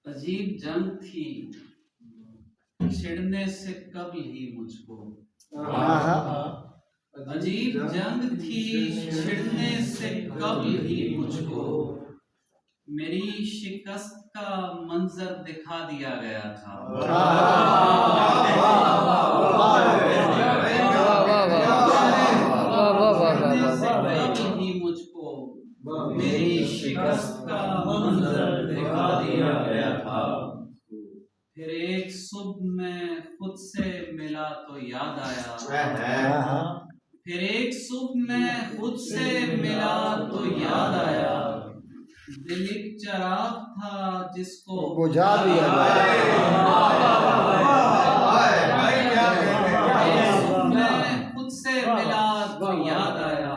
عجیب جنگ تھی چھڑنے سے قبل ہی مجھ کو، عجیب جنگ تھی چھڑنے سے قبل ہی مجھ کو، میری شکست کا منظر دکھا دیا گیا تھا۔ چھڑنے سے قبل ہی مجھ کو میری شکست کا منظر دکھا دیا گیا تھا۔ پھر ایک صبح میں خود سے ملا تو یاد آیا، پھر ایک صبح میں خود سے ملا تو یاد آیا، دل ایک چراغ تھا جس کو بجھا دیا گیا۔ میں خود سے ملا تو یاد آیا،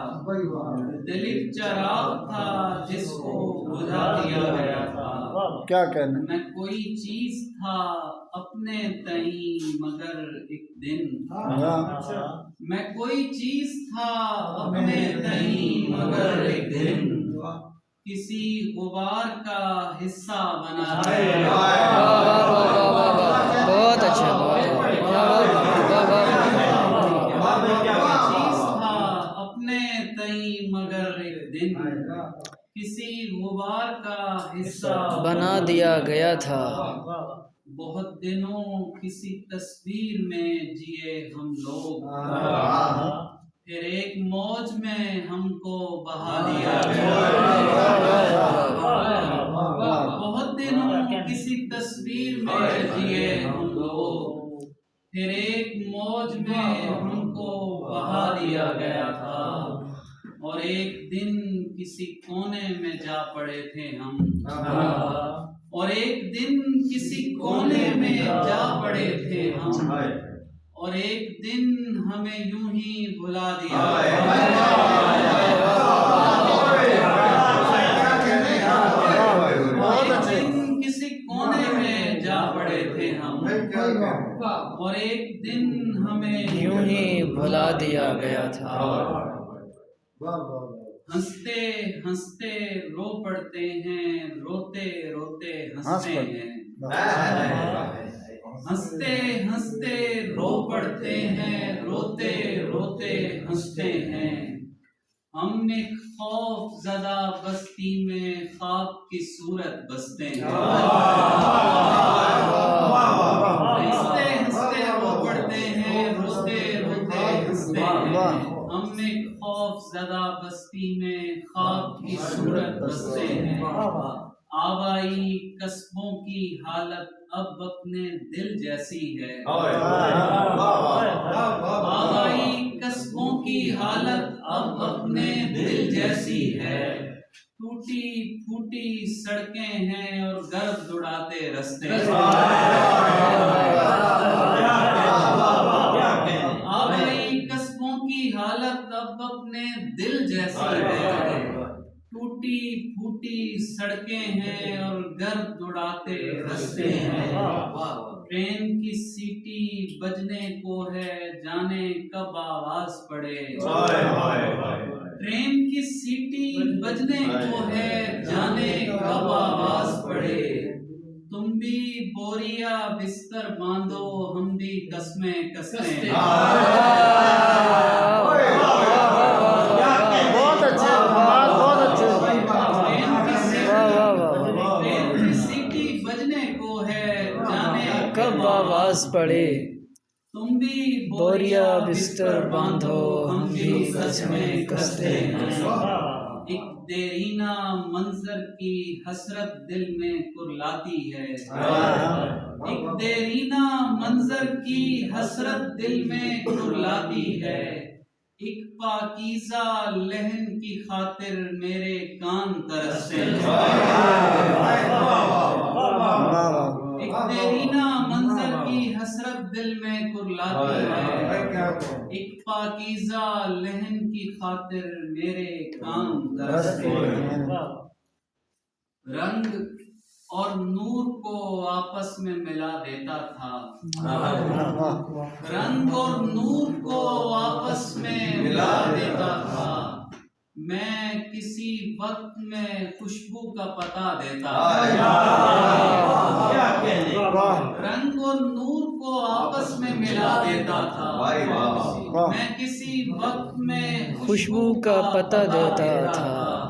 دل ایک چراغ تھا جس کو بجھا دیا گیا تھا۔ کیا کہنا؟ میں کوئی چیز تھا اپنے تئیں مگر ایک دن، میں کوئی چیز تھا اپنے تئیں مگر ایک دن، کسی غبار کا حصہ بنا دیا۔ بہت اچھا، بہت چیز تھا اپنے تئیں مگر ایک دن، کسی غبار کا حصہ بنا دیا گیا تھا۔ بہت دنوں کسی تصویر میں جیے ہم لوگ، پھر ایک موج میں ہم کو بہا دیا گیا۔ بہت دنوں کسی تصویر میں جیے ہم لوگ، پھر ایک موج میں ہم کو بہا دیا گیا تھا، اور ایک دن کسی کونے میں جا پڑے تھے ہم، اور ایک دن کسی کونے میں جا پڑے تھے ہم، اور ایک دن ہمیں یوں ہی بھلا دیا گیا۔ ایک دن کسی کونے میں جا پڑے تھے ہم، اور ایک دن ہمیں یوں ہی بھلا دیا گیا تھا۔ ہنستے ہنستے رو پڑتے ہیں، روتے روتے ہنستے ہیں، ہنستے ہنستے رو پڑتے ہیں، روتے روتے ہنستے ہیں، ہم ایک خوف زدہ بستی میں خواب کی صورت بستے ہیں۔ ہنستے ہنستے رو پڑتے ہیں، روتے روتے ہنستے ہیں، ہم ایک خوف زدہ بستی میں خواب کی صورت بستے ہیں۔ آبائی قصبوں کی حالت اب اپنے دل جیسی ہے، آبائی قصبوں کی حالت اب اپنے دل جیسی ہے، ٹوٹی پھوٹی سڑکیں ہیں اور گرد اڑاتے رستے ہیں۔ آبائی قصبوں کی حالت اب اپنے دل جیسی ہے، ٹوٹی پھوٹی سڑکیں ہیں اور گرد اڑاتے رستے ہیں، ٹرین کی سیٹی بجنے کو ہے جانے کب آواز پڑے، ٹرین کی سیٹی بجنے کو ہے جانے کب آواز پڑے، تم بھی بوریا بستر باندھو ہم بھی قسمیں کستے ہیں۔ بہت اچھے، بہت اچھے۔ ٹرین کی سیٹی بجنے کو ہے جانے کب آواز پڑے، تم بھی بوریا بستر باندھو ہم بھی قسمیں کستے ہیں۔ ایک دیرینہ منظر کی حسرت دل میں کرلاتی ہے، ایک دیرینہ منظر کی حسرت دل میں کرلاتی ہے، ایک پاکیزہ لہن کی خاطر میرے کان ترستے ہیں۔ ایک دیرینہ منظر کی حسرت دل میں کرلاتی ہے، ایک پاکیزہ لہن کی خاطر میرے کان ترستے ہیں۔ رنگ اور نور کو آپس میں ملا دیتا تھا، رنگ اور نور کو آپس میں ملا دیتا تھا، میں کسی وقت میں خوشبو کا پتہ دیتا رنگ اور نور کو آپس میں ملا دیتا تھا میں کسی وقت میں خوشبو کا پتہ دیتا تھا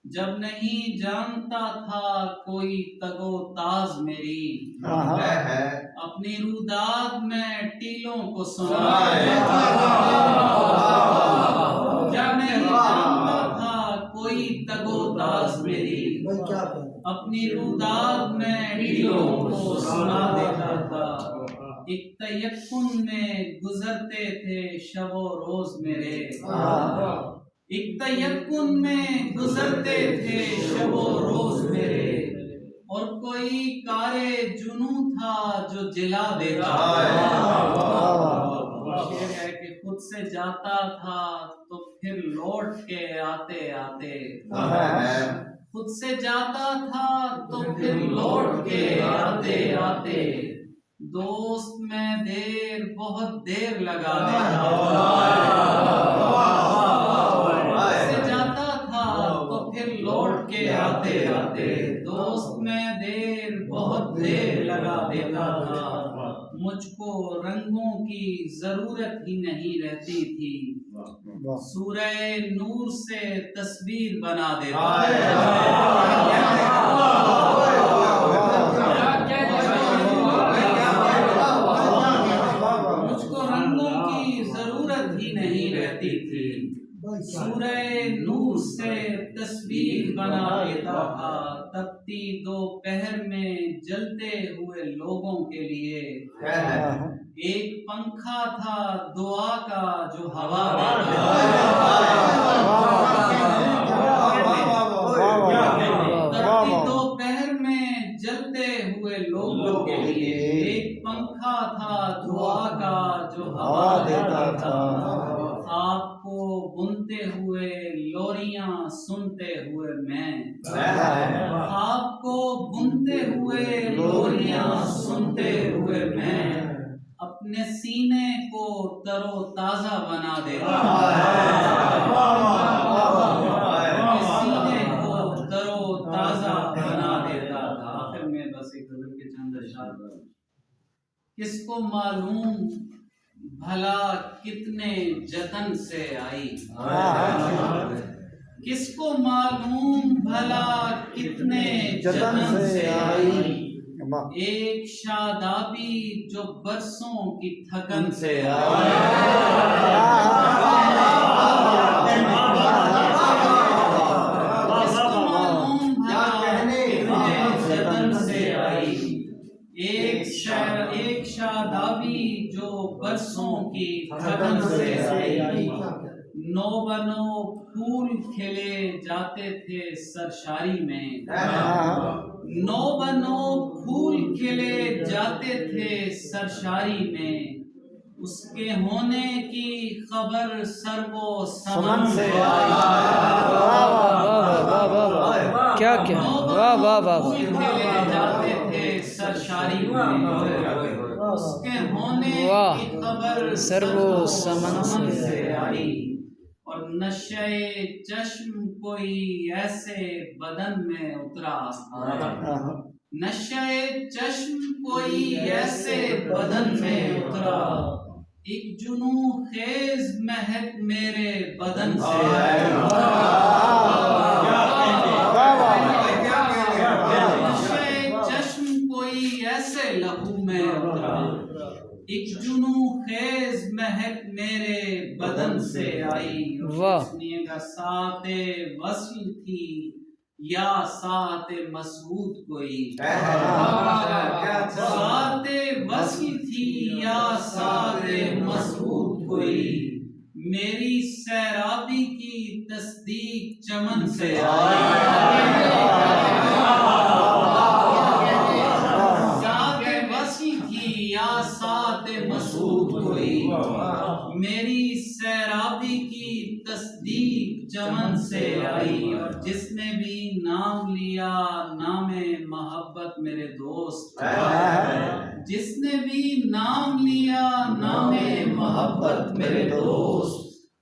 جب نہیں جانتا تھا کوئی تگ و تاز میری اپنی روداد میں ٹیلوں کو سنا دیتا جب نہیں جانتا تھا کوئی تگ و تاز میری اپنی روداد میں ٹیلوں کو سنا دیتا تھا ایک تیقن میں گزرتے تھے شب و روز میرے ایک تیقن میں گزرتے تھے شب و روز میرے اور کوئی کارے جنوں تھا جو جلا دیتا شعر ہے کہ خود سے جاتا تھا تو پھر لوٹ کے آتے آتے خود سے جاتا تھا تو پھر لوٹ کے آتے آتے دوست میں دیر بہت دیر لگا دیتا لوٹ کے آتے آتے دوست میں دیر بہت دیر لگا دیتا تھا مجھ کو رنگوں کی ضرورت ہی نہیں رہتی تھی سورہ نور سے تصویر بنا دیتا مجھ کو رنگوں کی ضرورت ہی نہیں رہتی تھی سورہ نور سے تصویر بنا دیتا تھا تپتی دوپہر میں جلتے ہوئے لوگوں کے لیے ایک پنکھا تھا دعا کا جو ہوا دیتا تپتی دوپہر میں جلتے ہوئے لوگوں کے لیے ایک پنکھا تھا دعا کا جو ہوا دیتا تھا آپ کو بنتے ہوئے لوریاں سنتے ہوئے میں آپ کو بنتے ہوئے لوریاں سنتے ہوئے میں اپنے سینے کو تر و تازہ بنا دیتا اپنے سینے کو تر و تازہ بنا دیتا تھا آخر میں بس ایک غزل کے چند اشعار کس کو معلوم بھلا کتنے جتن سے آئی کس کو معلوم بھلا کتنے جتن سے آئی ایک شادابی جو برسوں کی تھکن سے آئی کس کو معلوم بھلا کتنے جتن سے آئی ایک شادابی جو برسوں کی تھکن سے آئی نو بنو پھول کھلے جاتے تھے سرشاری میں نو بنو پھول کھلے جاتے تھے سرشاری میں اس کے ہونے کی خبر سر و سمن سے آئی کیا واہ واہ واہ پھول کھلے جاتے تھے سرشاری میں اس کے ہونے کی خبر سر و سمن سے آئی اور نشے چشم کوئی ایسے بدن میں اترا نشے چشم کوئی ایسے بدن میں اترا ایک جنوں خیز مہک میرے بدن سے آئی نشے چشم کوئی ایسے لہو میں اترا ایک جنوں خیز مہک میرے بدن سے آئی سنیے گا ساعت وصل تھی یا ساعت مسعود کوئی ساعت وصل تھی یا ساعت مسعود کوئی میری سیرابی کی تصدیق چمن سے آئی مسعود کوئی میری سیرابی کی تصدیق چمن سے آئی اور جس نے بھی نام لیا نام محبت میرے دوست جس نے بھی نام لیا نام محبت میرے دوست